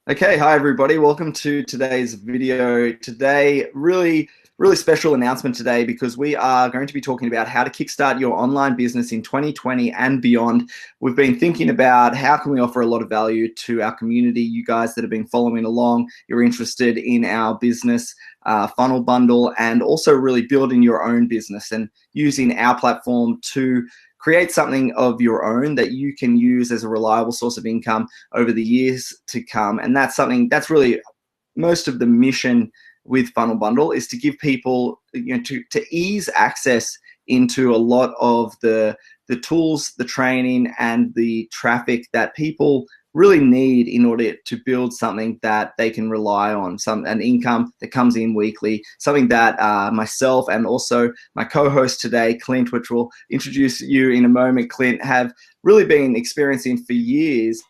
Okay, hi everybody. Welcome to today's video. Today, really special announcement today because we are going to be talking about how to kickstart your online business in 2020 and beyond. We've been thinking about how can we offer a lot of value to our community, you guys that have been following along, you're interested in our business, Funnel Bundle, and also really building your own business and using our platform to create something of your own that you can use as a reliable source of income over the years to come. And that's something that's really most of the mission with Funnel Bundle is to give people, to ease access into a lot of the tools, the training, and the traffic that people really need in order to build something that they can rely on, an income that comes in weekly, something that myself and also my co-host today, Clint, which will introduce you in a moment, Clint, have really been experiencing for years,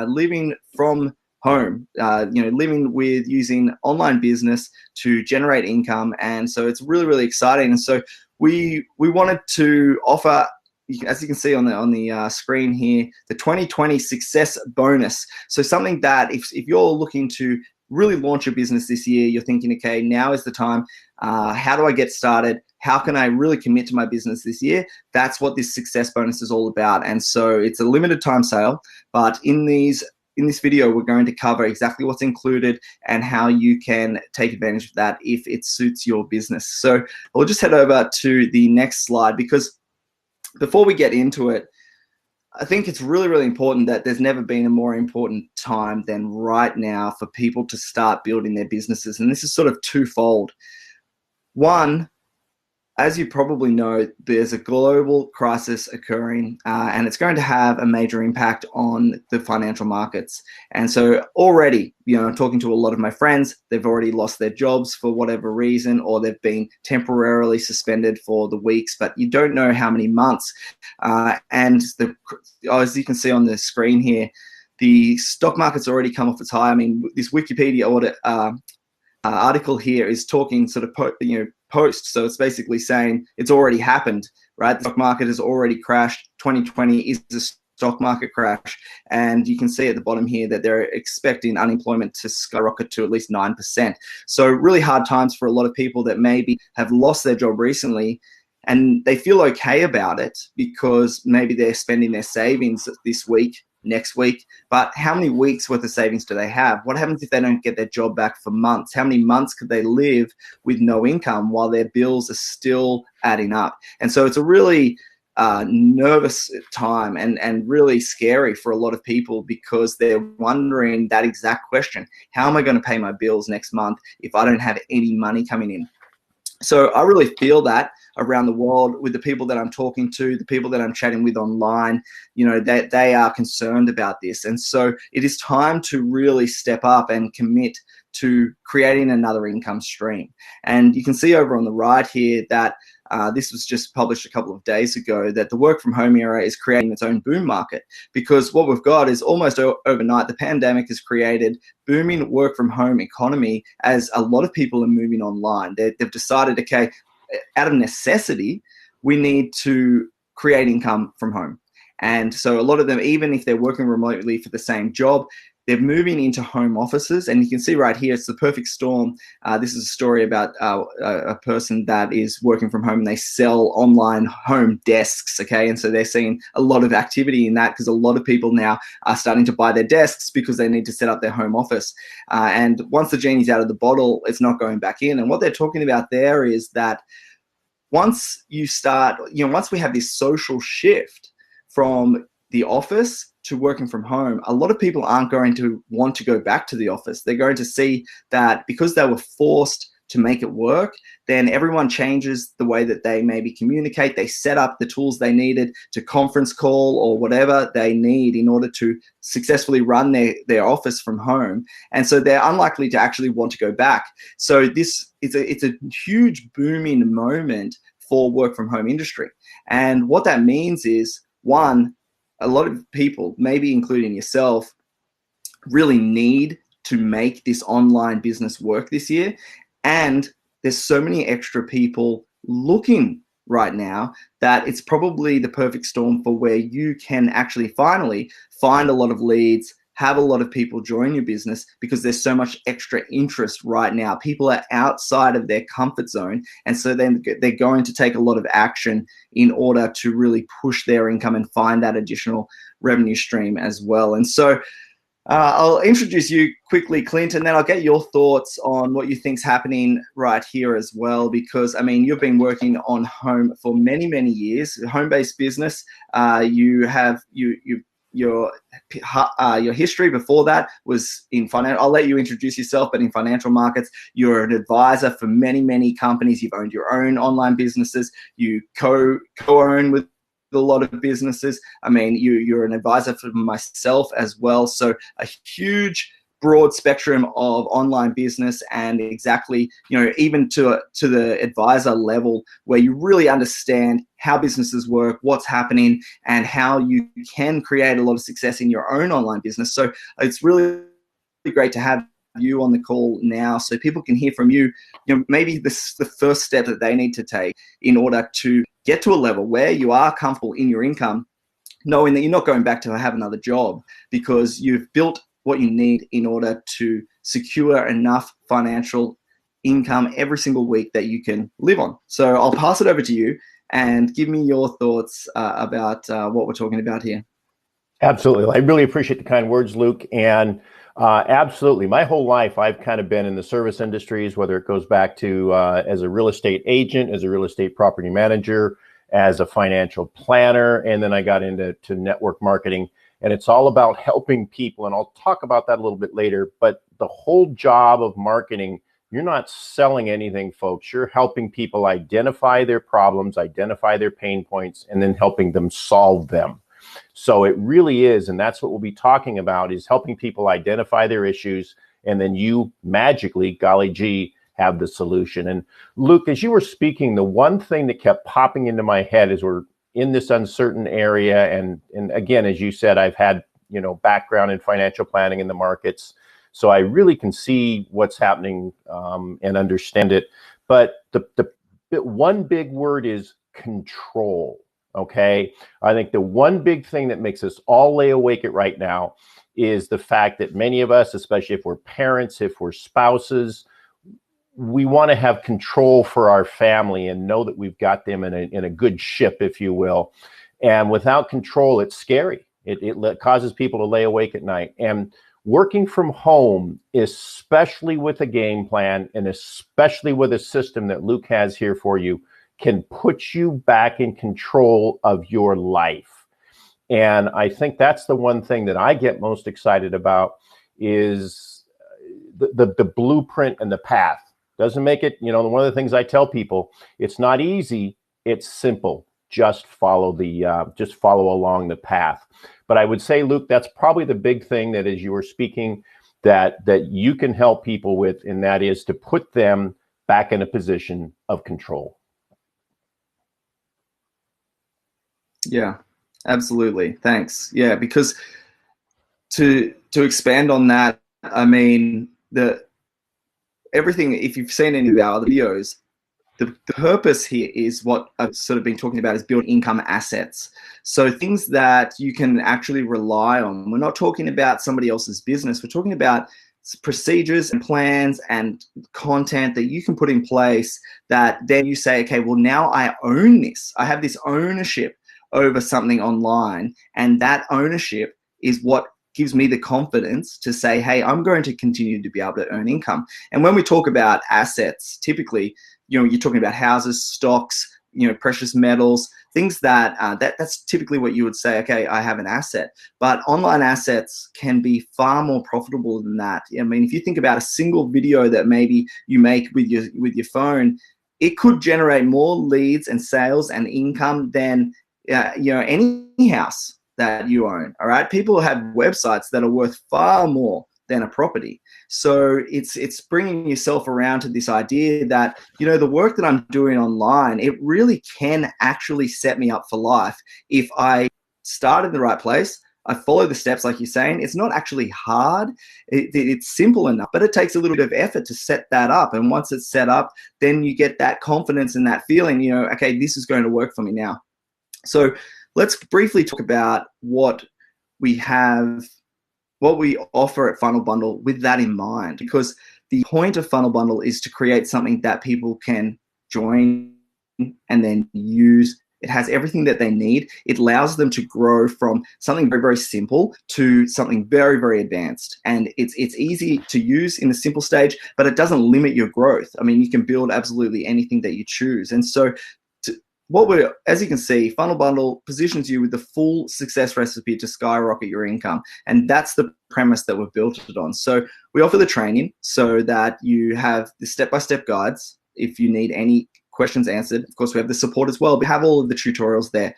living from home, living with using online business to generate income. And so it's really exciting. And so we wanted to offer, as you can see on the screen here, the 2020 success bonus. So something that if you're looking to really launch a business this year, you're thinking, okay, now is the time. How do I get started? How can I really commit to my business this year? That's what this success bonus is all about. And so it's a limited time sale, but in this video, we're going to cover exactly what's included and how you can take advantage of that if it suits your business. So we'll just head over to the next slide, because before we get into it, I think it's really important that there's never been a more important time than right now for people to start building their businesses. And this is sort of twofold. One, as you probably know, there's a global crisis occurring, and it's going to have a major impact on the financial markets. And so already, talking to a lot of my friends, they've already lost their jobs for whatever reason, or they've been temporarily suspended for the weeks, but you don't know how many months. As you can see on the screen here, the stock market's already come off its high. I mean, this Wikipedia article here is talking sort of post, so it's basically saying it's already happened, right? The stock market has already crashed. 2020 is a stock market crash, and you can see at the bottom here that they're expecting unemployment to skyrocket to at least 9%. So really hard times for a lot of people that maybe have lost their job recently, and they feel okay about it because maybe they're spending their savings this week, next week, but how many weeks worth of savings do they have? What happens if they don't get their job back for months? How many months could they live with no income while their bills are still adding up? And so it's a really nervous time and really scary for a lot of people, because they're wondering that exact question: how am I going to pay my bills next month if I don't have any money coming in? So I really feel that around the world with the people that I'm talking to, the people that I'm chatting with online, they are concerned about this. And so it is time to really step up and commit to creating another income stream. And you can see over on the right here that this was just published a couple of days ago, that the work from home era is creating its own boom market, because what we've got is almost overnight, the pandemic has created booming work from home economy as a lot of people are moving online. They've decided, okay, out of necessity, we need to create income from home. And so a lot of them, even if they're working remotely for the same job, they're moving into home offices. And you can see right here, it's the perfect storm. This is a story about a person that is working from home, and they sell online home desks, okay? And so they're seeing a lot of activity in that, because a lot of people now are starting to buy their desks because they need to set up their home office. And once the genie's out of the bottle, it's not going back in. And what they're talking about there is that once we have this social shift from the office to working from home, a lot of people aren't going to want to go back to the office. They're going to see that because they were forced to make it work, then everyone changes the way that they maybe communicate. They set up the tools they needed to conference call or whatever they need in order to successfully run their office from home. And so they're unlikely to actually want to go back. So it's a huge booming moment for work from home industry. And what that means is, one, a lot of people, maybe including yourself, really need to make this online business work this year. And there's so many extra people looking right now that it's probably the perfect storm for where you can actually finally find a lot of leads, have a lot of people join your business because there's so much extra interest right now. People are outside of their comfort zone, and so then they're going to take a lot of action in order to really push their income and find that additional revenue stream as well. And so I'll introduce you quickly, Clint, and then I'll get your thoughts on what you think's happening right here as well. Because I mean, you've been working on home for many, many years, home-based business. You have your history before that was in financial. I'll let you introduce yourself, but in financial markets, you're an advisor for many, many companies. You've owned your own online businesses. You co-own with a lot of businesses. I mean, you're an advisor for myself as well. So a huge, broad spectrum of online business, and exactly, even to the advisor level, where you really understand how businesses work, what's happening, and how you can create a lot of success in your own online business. So it's really great to have you on the call now, so people can hear from you. Maybe this is the first step that they need to take in order to get to a level where you are comfortable in your income, knowing that you're not going back to have another job, because you've built what you need in order to secure enough financial income every single week that you can live on. So I'll pass it over to you and give me your thoughts about what we're talking about here. Absolutely. I really appreciate the kind words, Luke. And absolutely, my whole life, I've kind of been in the service industries, whether it goes back to as a real estate agent, as a real estate property manager, as a financial planner, and then I got into network marketing. And it's all about helping people, and I'll talk about that a little bit later. But the whole job of marketing, you're not selling anything, folks. You're helping people identify their problems, identify their pain points, and then helping them solve them. So it really is, and that's what we'll be talking about, is helping people identify their issues, and then you magically, golly gee, have the solution. And Luke, as you were speaking, the one thing that kept popping into my head is we're in this uncertain area. And again, as you said, I've had, background in financial planning in the markets. So I really can see what's happening and understand it. But the one big word is control. Okay. I think the one big thing that makes us all lay awake at right now is the fact that many of us, especially if we're parents, if we're spouses, we want to have control for our family and know that we've got them in a good ship, if you will. And without control, it's scary. It causes people to lay awake at night. And working from home, especially with a game plan and especially with a system that Luke has here for you, can put you back in control of your life. And I think that's the one thing that I get most excited about, is the blueprint and the path. Doesn't make it, one of the things I tell people, it's not easy, it's simple. Just follow along the path. But I would say, Luke, that's probably the big thing that, as you were speaking, that you can help people with, and that is to put them back in a position of control. Yeah, absolutely. Thanks. Yeah, because to expand on that, I mean, everything, if you've seen any of our other videos, the purpose here is what I've sort of been talking about, is building income assets. So things that you can actually rely on. We're not talking about somebody else's business. We're talking about procedures and plans and content that you can put in place that then you say, okay, well, now I own this. I have this ownership over something online, and that ownership is what gives me the confidence to say, hey, I'm going to continue to be able to earn income. And when we talk about assets, typically, you're talking about houses, stocks, precious metals, things that's typically what you would say, okay, I have an asset. But online assets can be far more profitable than that. I mean, if you think about a single video that maybe you make with your phone, it could generate more leads and sales and income than any house that you own. All right, people have websites that are worth far more than a property. So it's bringing yourself around to this idea that the work that I'm doing online, it really can actually set me up for life if I start in the right place. I follow the steps, like you're saying. It's not actually hard. It's simple enough, but it takes a little bit of effort to set that up. And once it's set up, then you get that confidence and that feeling, okay, this is going to work for me now. So let's briefly talk about what we have what we offer at FunnelBundle with that in mind, because the point of FunnelBundle is to create something that people can join and then use. It has everything that they need. It allows them to grow from something very, very simple to something very, very advanced. And it's easy to use in the simple stage, but it doesn't limit your growth. I mean, you can build absolutely anything that you choose. And so as you can see, FunnelBundle positions you with the full success recipe to skyrocket your income. And that's the premise that we've built it on. So we offer the training so that you have the step-by-step guides if you need any questions answered. Of course, we have the support as well. We have all of the tutorials there.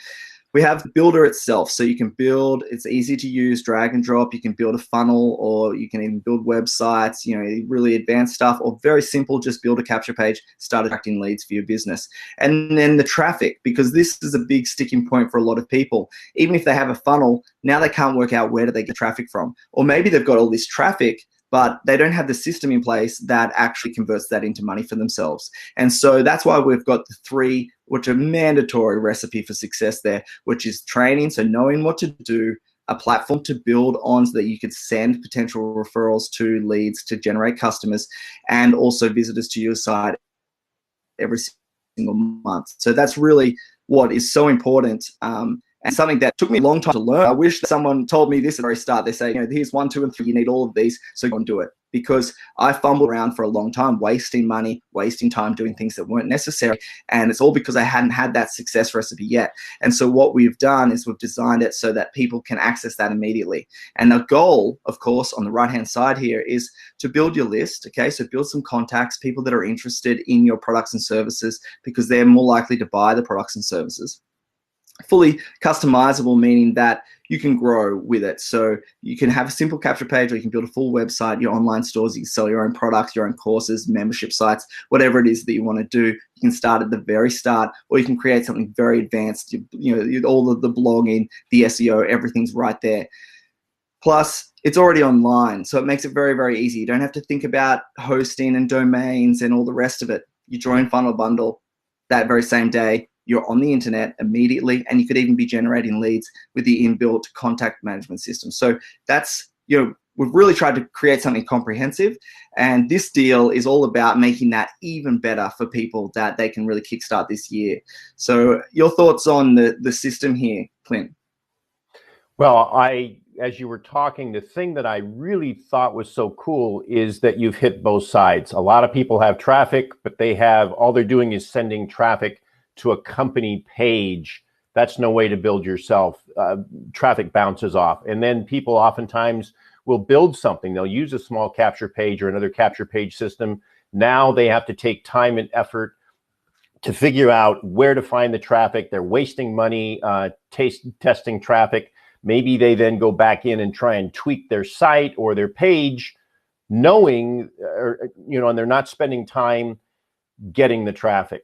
We have the builder itself, so you can build. It's easy to use, drag and drop. You can build a funnel, or you can even build websites, really advanced stuff, or very simple, just build a capture page, start attracting leads for your business. And then the traffic, because this is a big sticking point for a lot of people. Even if they have a funnel, now they can't work out where do they get traffic from. Or maybe they've got all this traffic, but they don't have the system in place that actually converts that into money for themselves. And so that's why we've got the 3, which are mandatory recipe for success there, which is training, so knowing what to do, a platform to build on so that you could send potential referrals to leads to generate customers, and also visitors to your site every single month. So that's really what is so important. And something that took me a long time to learn. I wish that someone told me this at the very start. They say, here's 1, 2, and 3. You need all of these, so go and do it. Because I fumbled around for a long time, wasting money, wasting time doing things that weren't necessary. And it's all because I hadn't had that success recipe yet. And so what we've done is we've designed it so that people can access that immediately. And the goal, of course, on the right-hand side here is to build your list, okay? So build some contacts, people that are interested in your products and services, because they're more likely to buy the products and services. Fully customizable, meaning that you can grow with it. So you can have a simple capture page, or you can build a full website, your online stores, you can sell your own products, your own courses, membership sites, whatever it is that you want to do. You can start at the very start, or you can create something very advanced. All of the blogging, the SEO, everything's right there. Plus, it's already online, so it makes it very, very easy. You don't have to think about hosting and domains and all the rest of it. You join FunnelBundle that very same day. You're on the internet immediately, and you could even be generating leads with the inbuilt contact management system. So that's, we've really tried to create something comprehensive, and this deal is all about making that even better for people that they can really kickstart this year. So your thoughts on the system here, Clint? Well, as you were talking, the thing that I really thought was so cool is that you've hit both sides. A lot of people have traffic, but all they're doing is sending traffic to a company page. That's no way to build yourself. Traffic bounces off. And then people oftentimes will build something. They'll use a small capture page or another capture page system. Now they have to take time and effort to figure out where to find the traffic. They're wasting money testing traffic. Maybe they then go back in and try and tweak their site or their page, knowing, and they're not spending time getting the traffic.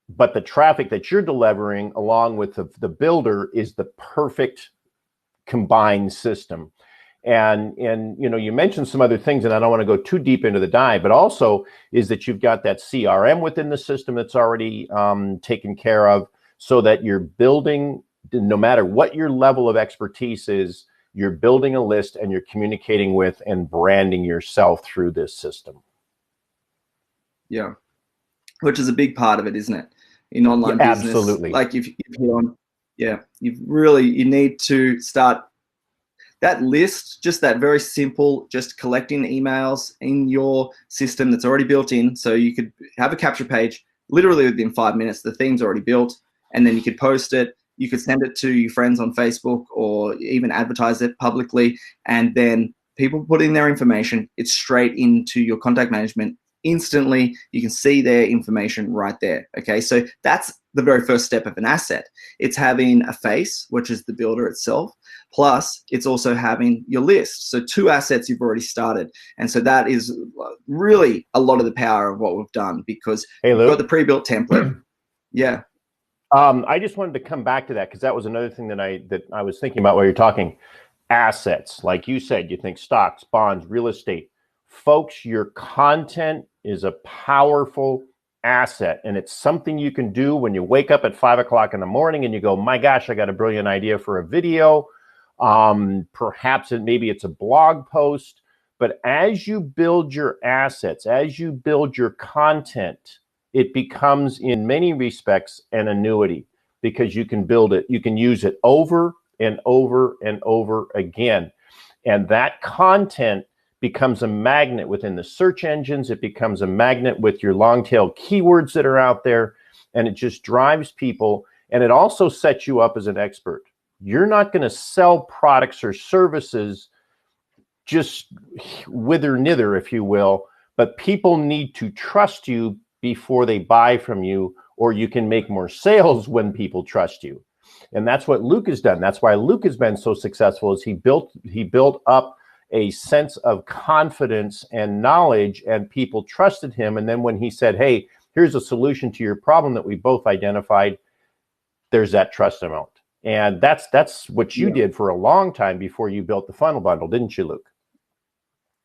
But the traffic that you're delivering along with the builder is the perfect combined system. And you mentioned some other things, and I don't want to go too deep into the dive, but also is that you've got that CRM within the system that's already taken care of, so that you're building, no matter what your level of expertise is, you're building a list and you're communicating with and branding yourself through this system. Yeah, which is a big part of it, isn't it? In online business, absolutely. Like you need to start that list, just that very simple, just collecting emails in your system that's already built in. So you could have a capture page literally within 5 minutes. The theme's already built, and then you could post it. You could send it to your friends on Facebook, or even advertise it publicly, and then people put in their information. It's straight into your contact management. Instantly, you can see their information right there. Okay, so that's the very first step of an asset. It's having a face, which is the builder itself, plus it's also having your list. So 2 assets you've already started. And so that is really a lot of the power of what we've done, because you've got the pre-built template. Yeah. I just wanted to come back to that, because that was another thing that I was thinking about while you're talking. Assets, like you said, you think stocks, bonds, real estate. Folks, your content is a powerful asset, and it's something you can do when you wake up at 5 o'clock in the morning and you go, my gosh, I got a brilliant idea for a video. Perhaps maybe it's a blog post. But as you build your assets, as you build your content, it becomes in many respects an annuity, because you can build it, you can use it over and over and over again. And that content becomes a magnet within the search engines. It becomes a magnet with your long tail keywords that are out there, and it just drives people. And it also sets you up as an expert. You're not going to sell products or services just wither nither, if you will, but people need to trust you before they buy from you, or you can make more sales when people trust you. And that's what Luke has done. That's why Luke has been so successful, is he built up a sense of confidence and knowledge, and people trusted him. And then when he said, hey, here's a solution to your problem that we both identified, there's that trust amount. And that's what you did for a long time before you built the Funnel Bundle, didn't you, Luke?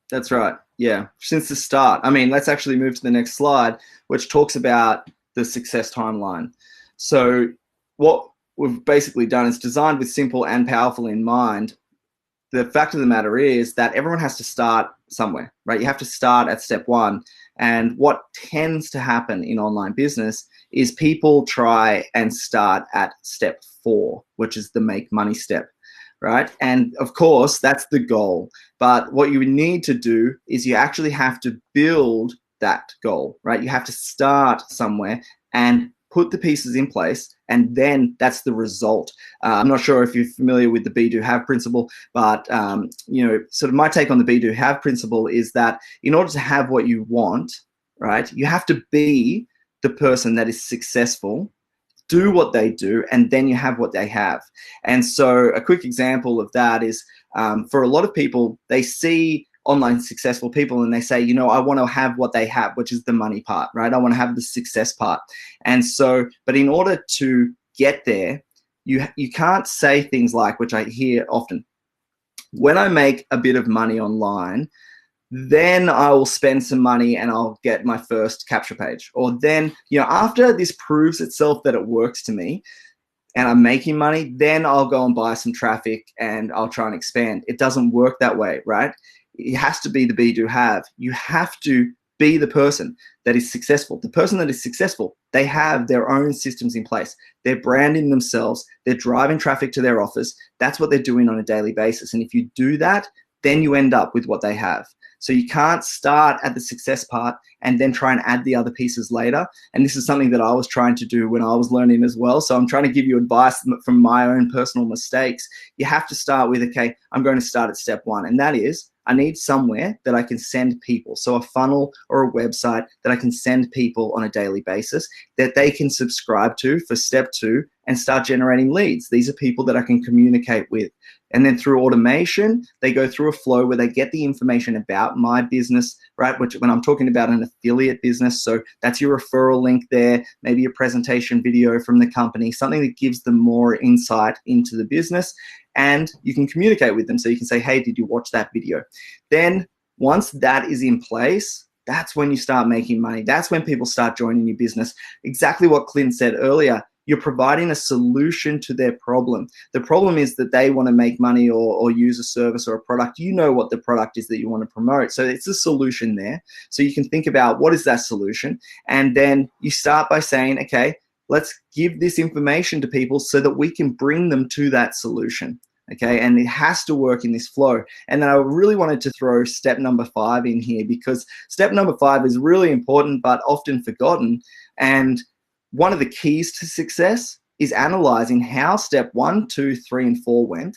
That's right. Yeah. Since the start. I mean, let's actually move to the next slide, which talks about the success timeline. So what we've basically done is designed with simple and powerful in mind. The fact of the matter is that everyone has to start somewhere, right? You have to start at step one. And what tends to happen in online business is people try and start at step 4, which is the make money step. Right. And of course, that's the goal. But what you need to do is you actually have to build that goal, right? You have to start somewhere and put the pieces in place, and then that's the result. I'm not sure if you're familiar with the be, do, have principle, but sort of my take on the be, do, have principle is that in order to have what you want, right, you have to be the person that is successful, do what they do, and then you have what they have. And so a quick example of that is for a lot of people, they see online successful people and they say, I want to have what they have, which is the money part, right? I want to have the success part. And so, but in order to get there, you can't say things like, which I hear often, when I make a bit of money online, then I will spend some money and I'll get my first capture page. Or then, after this proves itself that it works to me and I'm making money, then I'll go and buy some traffic and I'll try and expand. It doesn't work that way, right? It has to be the be, do, have. You have to be the person that is successful. The person that is successful, they have their own systems in place. They're branding themselves. They're driving traffic to their office. That's what they're doing on a daily basis. And if you do that, then you end up with what they have. So you can't start at the success part and then try and add the other pieces later. And this is something that I was trying to do when I was learning as well. So I'm trying to give you advice from my own personal mistakes. You have to start with, okay, I'm going to start at step 1. And that is, I need somewhere that I can send people. So a funnel or a website that I can send people on a daily basis that they can subscribe to for step 2 and start generating leads. These are people that I can communicate with. And then through automation, they go through a flow where they get the information about my business, right? Which when I'm talking about an affiliate business, so that's your referral link there, maybe a presentation video from the company, something that gives them more insight into the business. And you can communicate with them. So you can say, hey, did you watch that video? Then once that is in place, that's when you start making money. That's when people start joining your business. Exactly what Clint said earlier. You're providing a solution to their problem. The problem is that they want to make money or use a service or a product. You know what the product is that you want to promote. So it's a solution there. So you can think about what is that solution? And then you start by saying, okay, let's give this information to people so that we can bring them to that solution. Okay, and it has to work in this flow. And then I really wanted to throw step number 5 in here because step number 5 is really important but often forgotten. And one of the keys to success is analyzing how step 1, 2, 3, and 4 went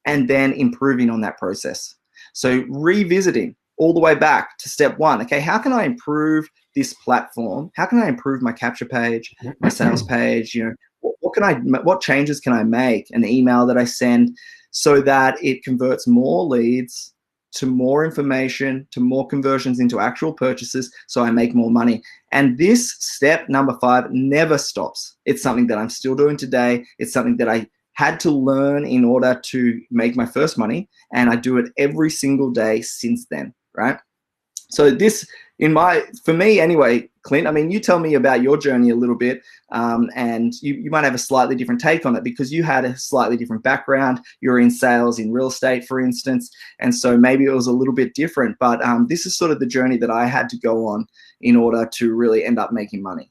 and then improving on that process. So revisiting all the way back to step 1. Okay, how can I improve this platform? How can I improve my capture page, my sales page? What changes can I make? An email that I send so that it converts more leads to more information, to more conversions into actual purchases, so I make more money. And this step number 5 never stops. It's something that I'm still doing today. It's something that I had to learn in order to make my first money, and I do it every single day since then, right? So this, for me anyway, Clint. I mean, you tell me about your journey a little bit, and you might have a slightly different take on it because you had a slightly different background. You were in sales in real estate, for instance, and so maybe it was a little bit different. But this is sort of the journey that I had to go on in order to really end up making money.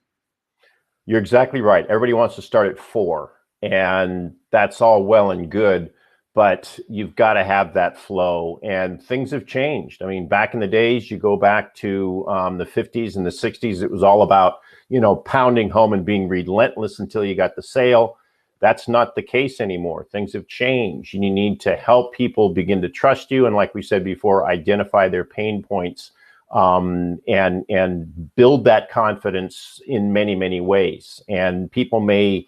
You're exactly right. Everybody wants to start at 4, and that's all well and good, but you've got to have that flow, and things have changed. I mean, back in the days, you go back to the 50s and the 60s, it was all about, pounding home and being relentless until you got the sale. That's not the case anymore. Things have changed, and you need to help people begin to trust you. And like we said before, identify their pain points, and build that confidence in many, many ways. And people may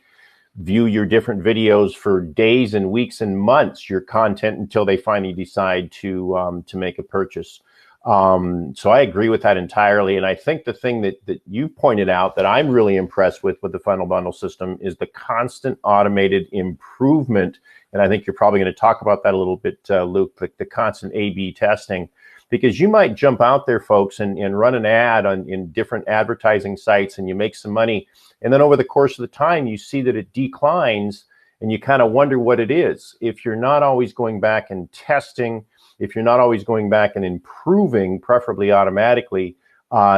view your different videos for days and weeks and months, your content, until they finally decide to make a purchase. So I agree with that entirely. And I think the thing that you pointed out that I'm really impressed with the Funnel Bundle system is the constant automated improvement. And I think you're probably going to talk about that a little bit, Luke, like the constant A/B testing. Because you might jump out there, folks, and run an ad in different advertising sites, and you make some money. And then over the course of the time, you see that it declines, and you kind of wonder what it is. If you're not always going back and testing, if you're not always going back and improving, preferably automatically,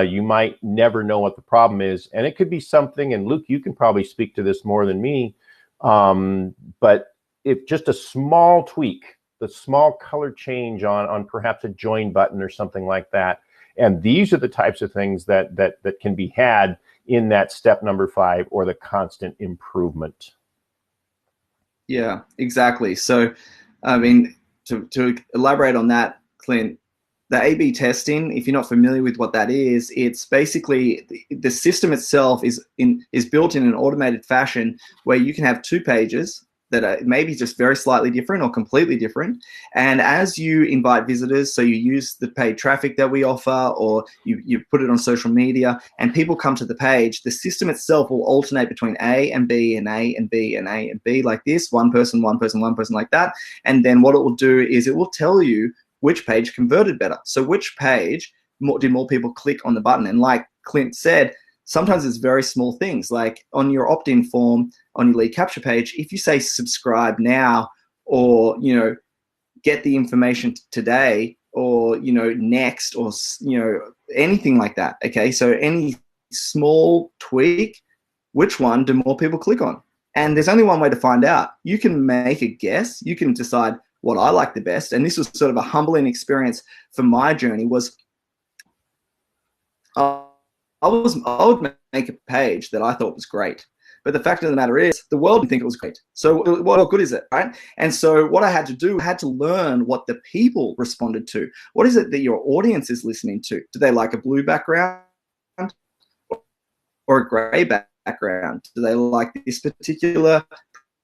you might never know what the problem is. And it could be something, and Luke, you can probably speak to this more than me, but if just a small tweak, the small color change on perhaps a join button or something like that. And these are the types of things that can be had in that step number 5, or the constant improvement. Yeah, exactly. So, I mean, to elaborate on that, Clint, the A/B testing, if you're not familiar with what that is, it's basically the system itself is built in an automated fashion where you can have 2 pages that are maybe just very slightly different or completely different. And as you invite visitors, so you use the paid traffic that we offer, or you put it on social media, and people come to the page, the system itself will alternate between A and B and A and B and A and B, like this, one person, like that. And then what it will do is it will tell you which page converted better. So which page did more people click on the button? And like Clint said, sometimes it's very small things, like on your opt-in form, on your lead capture page, if you say subscribe now, or, get the information today, or, next, or, anything like that. Okay. So any small tweak, which one do more people click on? And there's only one way to find out. You can make a guess. You can decide what I like the best. And this was sort of a humbling experience for my journey. Was I would make a page that I thought was great, but the fact of the matter is the world didn't think it was great. So what good is it, right? And so what I had to do, I had to learn what the people responded to. What is it that your audience is listening to? Do they like a blue background or a gray background? Do they like this particular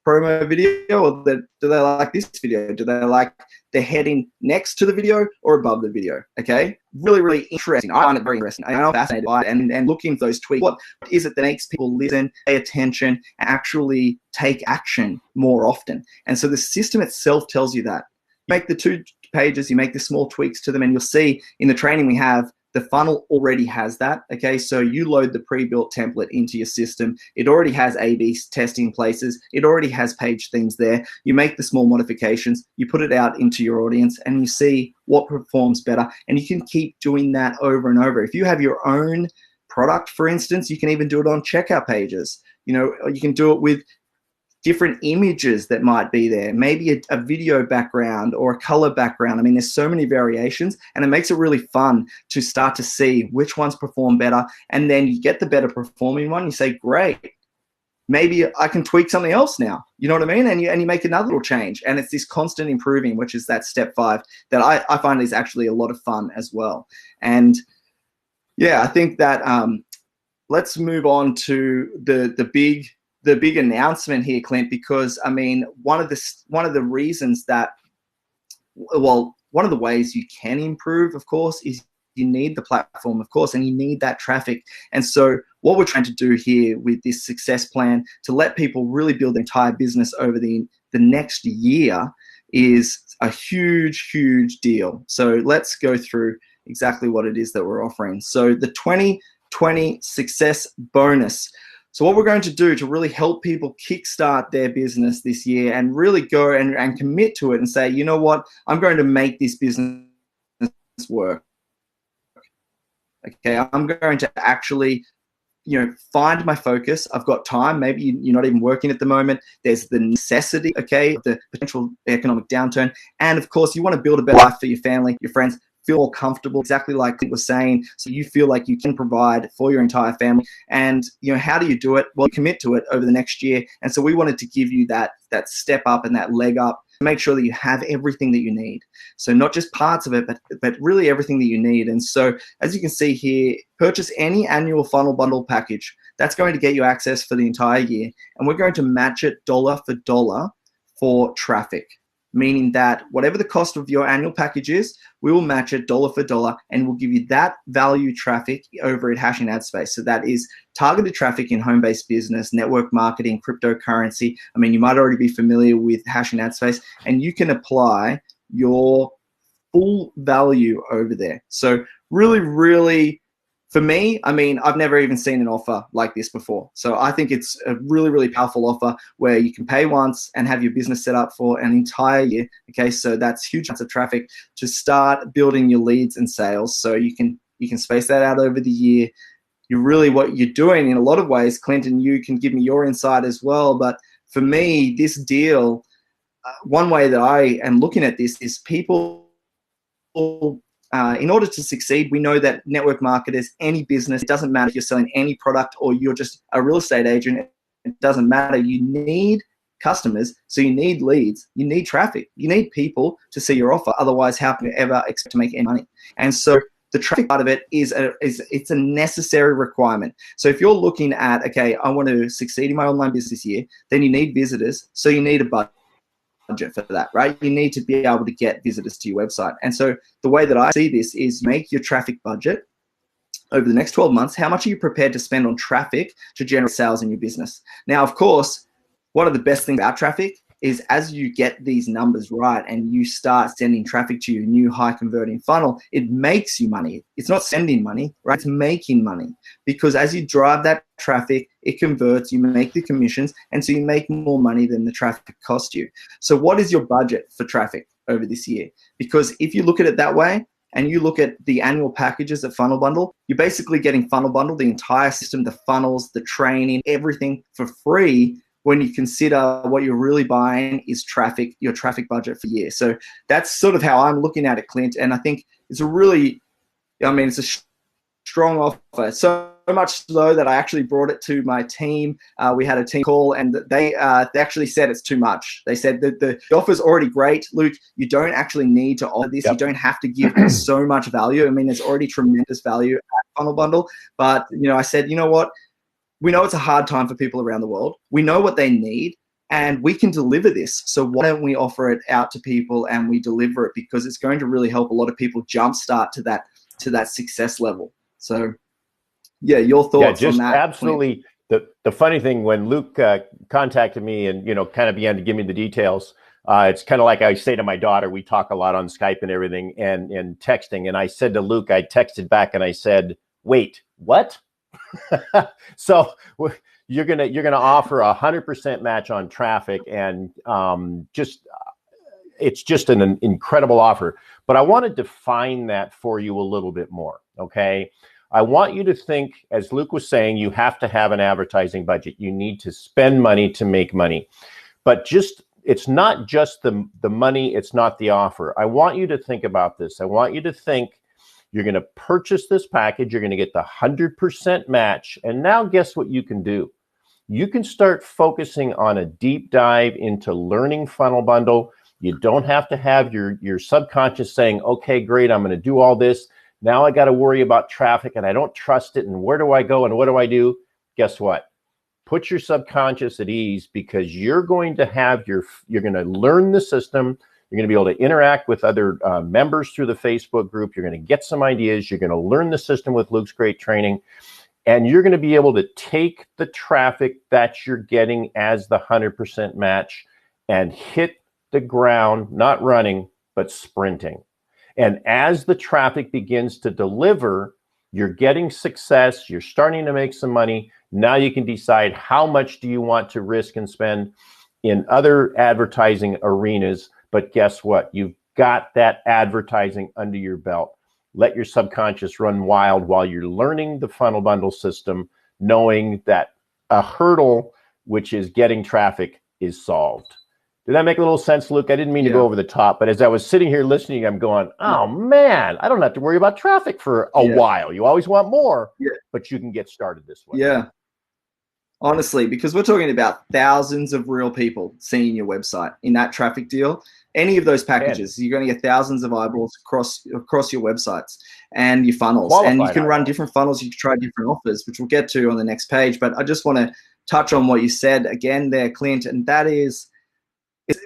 promo video, or do they like this video? Do they like the heading next to the video or above the video? Okay, really, really interesting. I find it very interesting. I'm fascinated by it, and looking for those tweaks. What is it that makes people listen, pay attention, and actually take action more often? And so the system itself tells you that. You make the 2 pages, you make the small tweaks to them, and you'll see in the training we have, the funnel already has that. Okay, so you load the pre-built template into your system. It already has A/B testing places. It already has page themes there. You make the small modifications, you put it out into your audience, and you see what performs better. And you can keep doing that over and over. If you have your own product, for instance, you can even do it on checkout pages. You can do it with different images that might be there, maybe a video background or a color background. I mean, there's so many variations, and it makes it really fun to start to see which ones perform better. And then you get the better performing one, you say, great, maybe I can tweak something else now. You know what I mean? And you make another little change. And it's this constant improving, which is that step 5 that I find is actually a lot of fun as well. And yeah, I think that let's move on to the big announcement here, Clint, because I mean, one of the reasons that, well, one of the ways you can improve, of course, is you need the platform, of course, and you need that traffic. And so what we're trying to do here with this success plan to let people really build their entire business over the next year is a huge, huge deal. So let's go through exactly what it is that we're offering. So the 20 20 success bonus. So what we're going to do to really help people kickstart their business this year and really go and commit to it and say, you know what, I'm going to make this business work. Okay, I'm going to actually, find my focus. I've got time. Maybe you're not even working at the moment. There's the necessity, okay, the potential economic downturn. And of course, you want to build a better life for your family, your friends, feel more comfortable, exactly like Clint was saying, so you feel like you can provide for your entire family. And how do you do it? Well, commit to it over the next year. And so we wanted to give you that step up and that leg up, make sure that you have everything that you need. So not just parts of it, but really everything that you need. And so as you can see here, purchase any annual funnel bundle package. That's going to get you access for the entire year. And we're going to match it dollar for dollar for traffic, meaning that whatever the cost of your annual package is, we will match it dollar for dollar, and we'll give you that value traffic over at Hashing Ad Space. So that is targeted traffic in home-based business, network marketing, cryptocurrency. I mean, you might already be familiar with Hashing Ad Space, and you can apply your full value over there. So really, really, for me, I mean, I've never even seen an offer like this before. So I think it's a really, really powerful offer where you can pay once and have your business set up for an entire year. Okay, so that's huge amounts of traffic to start building your leads and sales. So you can space that out over the year. What you're doing in a lot of ways, Clinton, you can give me your insight as well. But for me, this deal, one way that I am looking at this is people. In order to succeed, we know that network marketers, any business, it doesn't matter if you're selling any product or you're just a real estate agent, it doesn't matter. You need customers, so you need leads, you need traffic, you need people to see your offer. Otherwise, how can you ever expect to make any money? And so the traffic part of it is it's a necessary requirement. So if you're looking at, okay, I want to succeed in my online business this year, then you need visitors, so you need a budget for that, right? You need to be able to get visitors to your website. And so the way that I see this is make your traffic budget over the next 12 months. How much are you prepared to spend on traffic to generate sales in your business? Now, of course, one of the best things about traffic is as you get these numbers right and you start sending traffic to your new high converting funnel, it makes you money. It's not sending money, right? It's making money, because as you drive that traffic, it converts, you make the commissions, and so you make more money than the traffic cost you. So what is your budget for traffic over this year? Because if you look at it that way, and you look at the annual packages at FunnelBundle, you're basically getting FunnelBundle, the entire system, the funnels, the training, everything for free, when you consider what you're really buying is traffic, your traffic budget for the year. So that's sort of how I'm looking at it, Clint. And I think it's it's a strong offer. So much so that I actually brought it to my team. We had a team call, and they actually said it's too much. They said that the offer's already great, Luke. You don't actually need to offer this. Yep. You don't have to give so much value. I mean, there's already tremendous value at FunnelBundle. But, I said, you know what? We know it's a hard time for people around the world. We know what they need, and we can deliver this. So why don't we offer it out to people and we deliver it, because it's going to really help a lot of people jumpstart to that success level. So, yeah, your thoughts on that? Absolutely. The funny thing, when Luke contacted me and kind of began to give me the details, it's kind of like I say to my daughter. We talk a lot on Skype and everything, and texting. And I said to Luke, I texted back and I said, "Wait, what?" So you're gonna offer 100% match on traffic, and it's just an incredible offer. But I want to define that for you a little bit more. Okay, I want you to think, as Luke was saying, you have to have an advertising budget. You need to spend money to make money, but it's not just the money. It's not the offer. I want you to think about this. I want you to think. You're going to purchase this package. You're going to get the 100% match. And now guess what you can do? You can start focusing on a deep dive into learning FunnelBundle. You don't have to have your subconscious saying, okay, great, I'm going to do all this. Now I got to worry about traffic and I don't trust it. And where do I go and what do I do? Guess what? Put your subconscious at ease, because you're going to learn the system. You're going to be able to interact with other members through the Facebook group. You're going to get some ideas. You're going to learn the system with Luke's great training. And you're going to be able to take the traffic that you're getting as the 100% match and hit the ground, not running, but sprinting. And as the traffic begins to deliver, You're getting success. You're starting to make some money. Now you can decide how much do you want to risk and spend in other advertising arenas. But guess what? You've got that advertising under your belt. Let your subconscious run wild while you're learning the funnel bundle system, knowing that a hurdle, which is getting traffic, is solved. Did that make a little sense, Luke? I didn't mean to go over the top, but as I was sitting here listening, I'm going, oh man, I don't have to worry about traffic for a while. You always want more, but you can get started this way. Yeah. Honestly, because we're talking about thousands of real people seeing your website in that traffic deal. Any of those packages, you're going to get thousands of eyeballs across your websites and your funnels. Qualified and you can run different funnels. You can try different offers, which we'll get to on the next page. But I just want to touch on what you said again there, Clint, and that is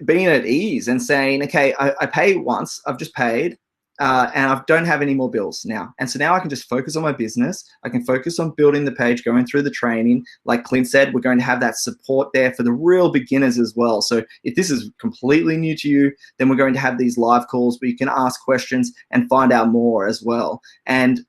being at ease and saying, okay, I pay once, I've just paid, and I don't have any more bills now. And so now I can just focus on my business. I can focus on building the page, going through the training. Like Clint said, we're going to have that support there for the real beginners as well. So if this is completely new to you, then we're going to have these live calls where you can ask questions and find out more as well. And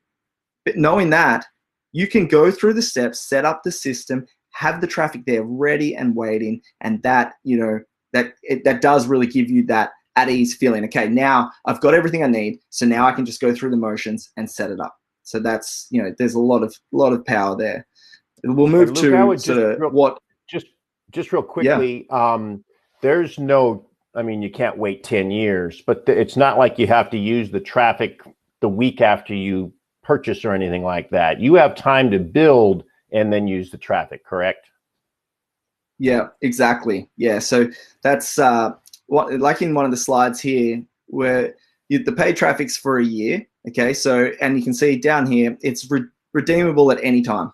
knowing that, you can go through the steps, set up the system, have the traffic there ready and waiting, and that, you know, that does really give you that at ease feeling. Okay, now I've got everything I need, so now I can just go through the motions and set it up. So that's, you know, there's a lot of power there. We'll move Luke, to just real quickly. There's no, I mean, you can't wait 10 years, but it's not like you have to use the traffic the week after you purchase or anything like that. You have time to build and then use the traffic, correct? Yeah, exactly. Yeah, so that's like in one of the slides here, where the paid traffic's for a year. Okay, so, and you can see down here, it's redeemable at any time.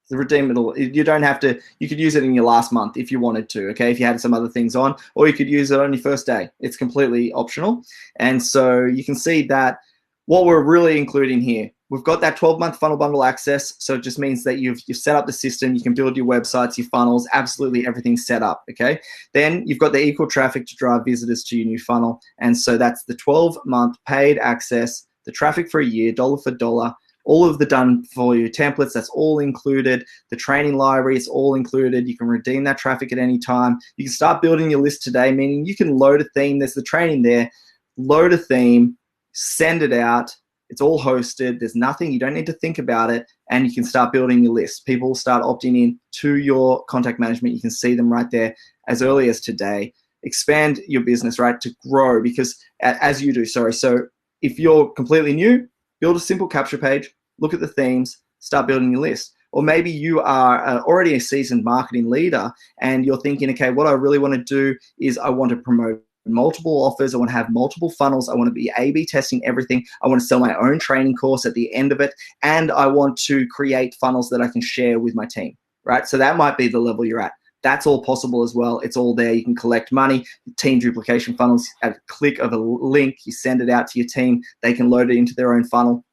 It's redeemable. You don't have to. You could use it in your last month if you wanted to. Okay, if you had some other things on, or you could use it on your first day. It's completely optional. And so you can see that what we're really including here. We've got that 12-month funnel bundle access. So it just means that you've set up the system. You can build your websites, your funnels, absolutely everything's set up, okay? Then you've got the equal traffic to drive visitors to your new funnel. And so that's the 12-month paid access, the traffic for a year, dollar for dollar, all of the done for you templates, that's all included. The training library is all included. You can redeem that traffic at any time. You can start building your list today, meaning you can load a theme. There's the training there. Load a theme, send it out. It's all hosted. There's nothing. You don't need to think about it. And you can start building your list. People will start opting in to your contact management. You can see them right there as early as today. Expand your business, right, to grow, because as you do, sorry. So if you're completely new, build a simple capture page, look at the themes, start building your list. Or maybe you are already a seasoned marketing leader and you're thinking, okay, what I really want to do is I want to promote multiple offers. I want to have multiple funnels. I want to be A/B testing everything. I want to sell my own training course at the end of it. And I want to create funnels that I can share with my team, right? So that might be the level you're at. That's all possible as well. It's all there. You can collect money, team duplication funnels at a click of a link. You send it out to your team. They can load it into their own funnel.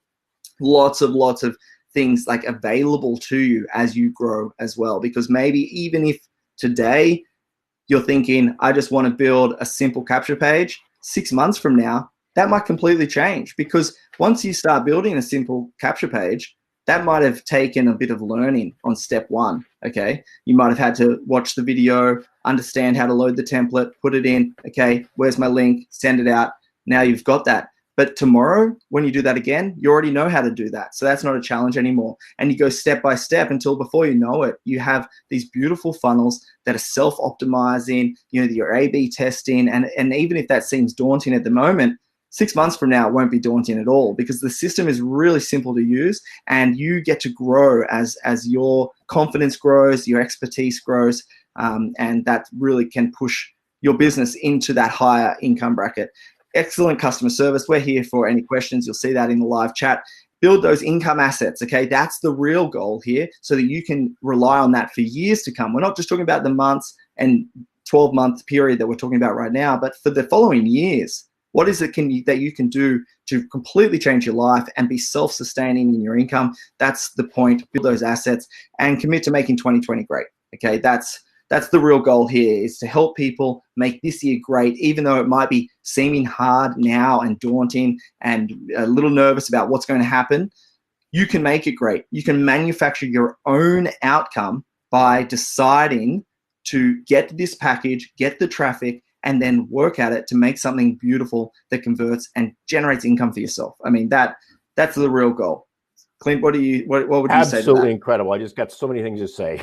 Lots of things like available to you as you grow as well. Because maybe even if today you're thinking, I just want to build a simple capture page, 6 months from now, that might completely change, because once you start building a simple capture page, that might have taken a bit of learning on step one, okay? You might have had to watch the video, understand how to load the template, put it in, okay, where's my link, send it out. Now you've got that. But tomorrow, when you do that again, you already know how to do that. So that's not a challenge anymore. And you go step by step until before you know it, you have these beautiful funnels that are self-optimizing, you know, your A/B testing. And even if that seems daunting at the moment, 6 months from now, it won't be daunting at all, because the system is really simple to use and you get to grow as your confidence grows, your expertise grows, and that really can push your business into that higher income bracket. Excellent customer service. We're here for any questions. You'll see that in the live chat. Build those income assets, okay? That's the real goal here, so that you can rely on that for years to come. We're not just talking about the months and 12-month period that we're talking about right now, but for the following years. What is it that you can do to completely change your life and be self-sustaining in your income? That's the point. Build those assets and commit to making 2020 great, okay? That's the real goal here, is to help people make this year great, even though it might be seeming hard now and daunting and a little nervous about what's going to happen. you can make it great. You can manufacture your own outcome by deciding to get this package, get the traffic, and then work at it to make something beautiful that converts and generates income for yourself. I mean, that's the real goal. Clint, what would you say to that? Absolutely incredible. I just got so many things to say.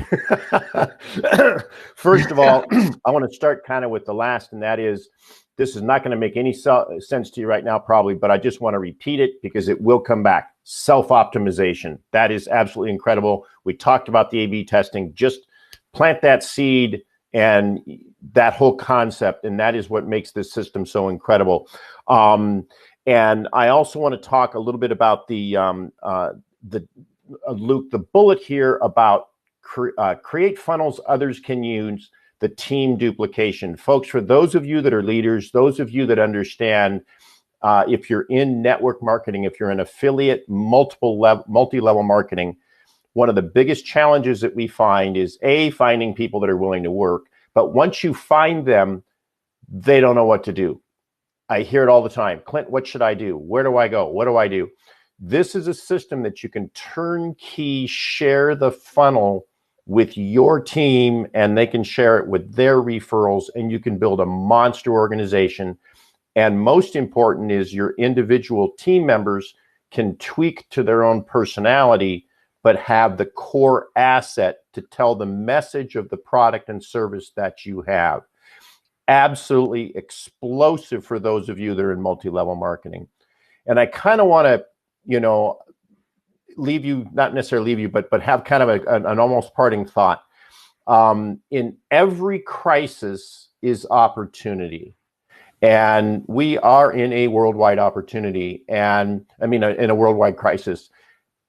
First of all, I want to start kind of with the last, and that is, this is not going to make any sense to you right now, probably, but I just want to repeat it because it will come back. Self-optimization. That is absolutely incredible. We talked about the A/B testing. Just plant that seed and that whole concept, and that is what makes this system so incredible. And I also want to talk a little bit about Luke, the bullet here about create funnels others can use, the team duplication. Folks, for those of you that are leaders, those of you that understand, if you're in network marketing, if you're an affiliate, multi-level marketing, one of the biggest challenges that we find is finding people that are willing to work. But once you find them, they don't know what to do. I hear it all the time. Clint, what should I do? Where do I go? What do I do? This is a system that you can turnkey share the funnel with your team, and they can share it with their referrals, and you can build a monster organization. And most important is your individual team members can tweak to their own personality, but have the core asset to tell the message of the product and service that you have. Absolutely explosive for those of you that are in multi-level marketing. And I kind of want to, leave you, not necessarily leave you, but have kind of an almost parting thought. In every crisis is opportunity. And we are in a worldwide opportunity, and in a worldwide crisis.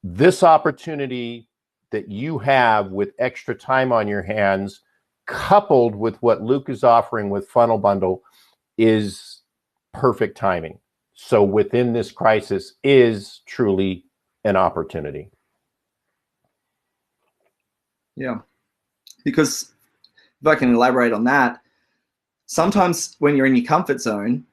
This opportunity that you have with extra time on your hands, coupled with what Luke is offering with FunnelBundle, is perfect timing. So within this crisis is truly an opportunity. Yeah, because if I can elaborate on that, sometimes when you're in your comfort zone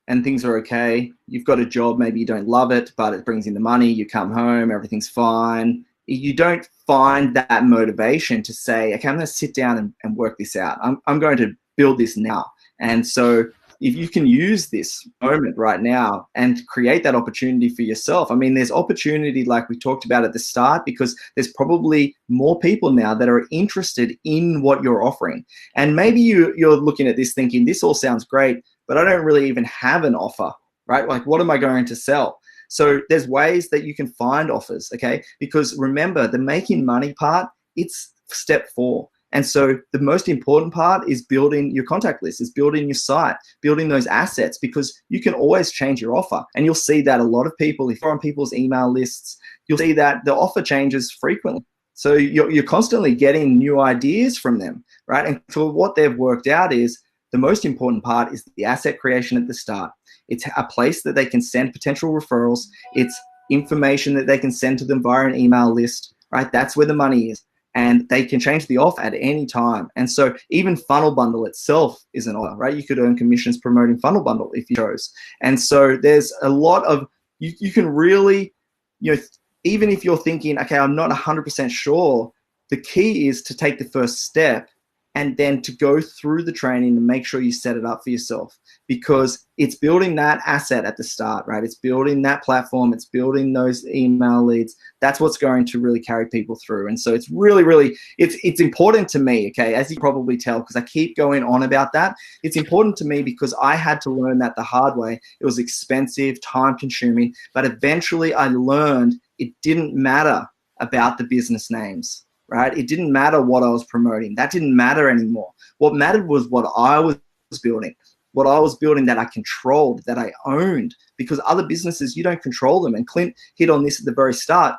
and things are okay, you've got a job, maybe you don't love it, but it brings in the money, you come home, everything's fine. You don't find that motivation to say, okay, I'm going to sit down and work this out. I'm going to build this now. And so if you can use this moment right now and create that opportunity for yourself, there's opportunity like we talked about at the start, because there's probably more people now that are interested in what you're offering. And maybe you're looking at this thinking, this all sounds great, but I don't really even have an offer, right? Like, what am I going to sell? So there's ways that you can find offers, okay? Because remember, the making money part, it's step 4. And so the most important part is building your contact list, is building your site, building those assets, because you can always change your offer. And you'll see that a lot of people, if you're on people's email lists, you'll see that the offer changes frequently. So you're constantly getting new ideas from them, right? And so what they've worked out is the most important part is the asset creation at the start. It's a place that they can send potential referrals. It's information that they can send to them via an email list, right? That's where the money is. And they can change the offer at any time. And so even FunnelBundle itself is an offer, right? You could earn commissions promoting FunnelBundle if you chose. And so there's a lot of, you can really, even if you're thinking, okay, I'm not 100% sure, the key is to take the first step and then to go through the training and make sure you set it up for yourself, because it's building that asset at the start, right? It's building that platform. It's building those email leads. That's what's going to really carry people through. And so it's really, really, it's important to me, okay, as you probably tell, because I keep going on about that. It's important to me because I had to learn that the hard way. It was expensive, time consuming, but eventually I learned it didn't matter about the business names. Right? It didn't matter what I was promoting. That didn't matter anymore. What mattered was what I was building, what I was building that I controlled, that I owned, because other businesses, you don't control them. And Clint hit on this at the very start.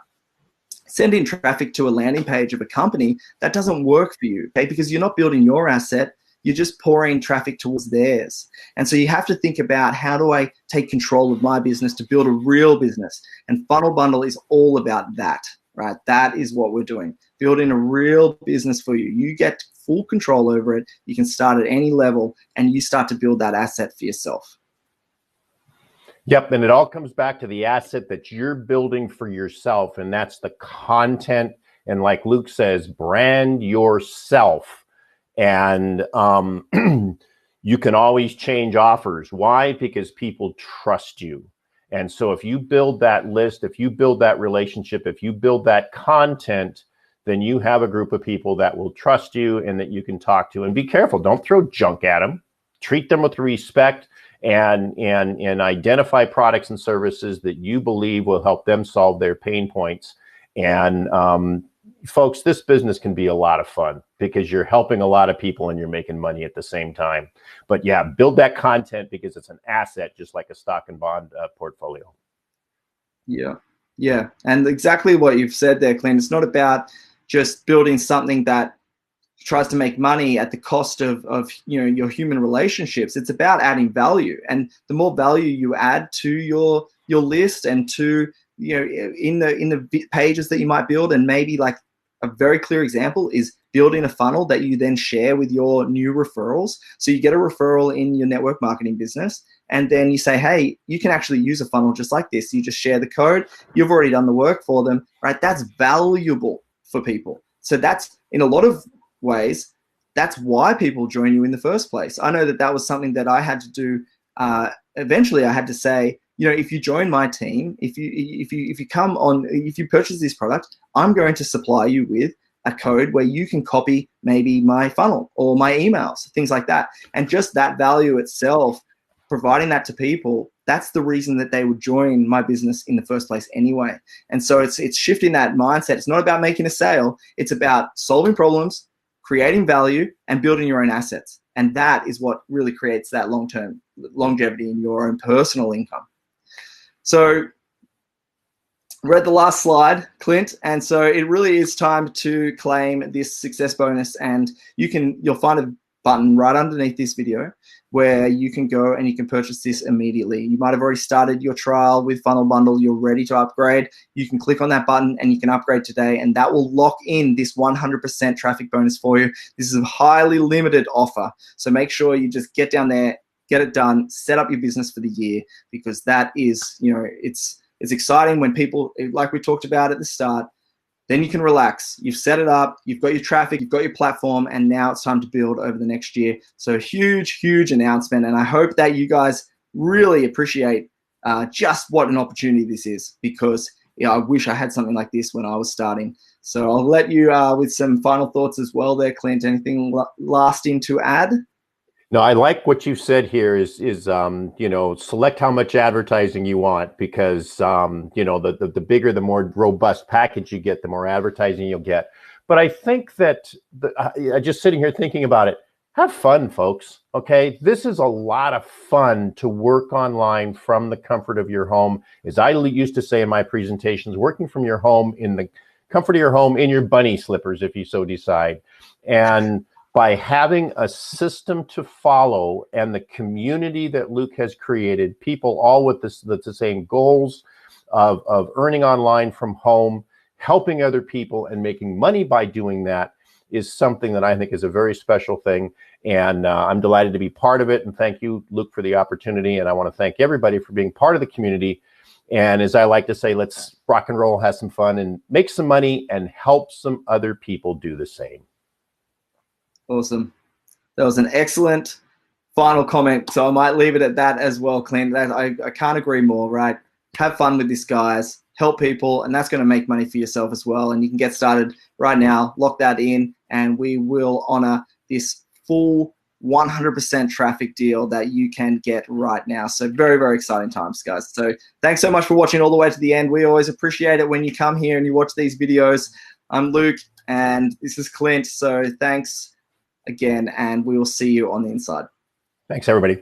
Sending traffic to a landing page of a company, that doesn't work for you, okay? Because you're not building your asset. You're just pouring traffic towards theirs. And so you have to think about, how do I take control of my business to build a real business? And FunnelBundle is all about that. Right? That is what we're doing, building a real business for you. You get full control over it. You can start at any level and you start to build that asset for yourself. Yep, and it all comes back to the asset that you're building for yourself, and that's the content. And like Luke says, brand yourself. And you can always change offers. Why? Because people trust you. And so if you build that list, if you build that relationship, if you build that content, then you have a group of people that will trust you and that you can talk to. And be careful, don't throw junk at them. Treat them with respect and identify products and services that you believe will help them solve their pain points. And folks, this business can be a lot of fun because you're helping a lot of people and you're making money at the same time. But yeah, build that content because it's an asset, just like a stock and bond portfolio. Yeah. And exactly what you've said there, Clint. It's not about just building something that tries to make money at the cost of your human relationships. It's about adding value, and the more value you add to your list and to in the pages that you might build, and maybe like a very clear example is building a funnel that you then share with your new referrals. So you get a referral in your network marketing business, and then you say, hey, you can actually use a funnel just like this. You just share the code. You've already done the work for them, right? That's valuable for people. So that's, in a lot of ways, that's why people join you in the first place. I know that was something that I had to do. Eventually I had to say, if you join my team, if you come on, if you purchase this product, I'm going to supply you with a code where you can copy maybe my funnel or my emails, things like that. And just that value itself, providing that to people, that's the reason that they would join my business in the first place anyway. And so it's shifting that mindset. It's not about making a sale. It's about solving problems, creating value, and building your own assets. And that is what really creates that long-term longevity in your own personal income. So we're at the last slide, Clint. And so it really is time to claim this success bonus. And you'll find a button right underneath this video where you can go and you can purchase this immediately. You might have already started your trial with FunnelBundle. You're ready to upgrade. You can click on that button and you can upgrade today, and that will lock in this 100% traffic bonus for you. This is a highly limited offer. So make sure you just get down there, get it done, set up your business for the year, because that is, it's exciting when people, like we talked about at the start, then you can relax. You've set it up, you've got your traffic, you've got your platform, and now it's time to build over the next year. So huge announcement. And I hope that you guys really appreciate just what an opportunity this is, because I wish I had something like this when I was starting. So I'll let you with some final thoughts as well there, Clint. Anything lasting to add? No, I like what you said here is select how much advertising you want, because, the bigger, the more robust package you get, the more advertising you'll get. But I think that just sitting here thinking about it, have fun, folks. Okay. This is a lot of fun to work online from the comfort of your home. As I used to say in my presentations, working from your home, in the comfort of your home, in your bunny slippers, if you so decide. And by having a system to follow and the community that Luke has created, people all with the same goals of earning online from home, helping other people, and making money by doing that, is something that I think is a very special thing. And I'm delighted to be part of it. And thank you, Luke, for the opportunity. And I want to thank everybody for being part of the community. And as I like to say, let's rock and roll, have some fun, and make some money, and help some other people do the same. Awesome. That was an excellent final comment. So I might leave it at that as well, Clint. I can't agree more, right? Have fun with this, guys. Help people, and that's going to make money for yourself as well. And you can get started right now. Lock that in, and we will honor this full 100% traffic deal that you can get right now. So very, very exciting times, guys. So thanks so much for watching all the way to the end. We always appreciate it when you come here and you watch these videos. I'm Luke, and this is Clint. So thanks again, and we will see you on the inside. Thanks, everybody.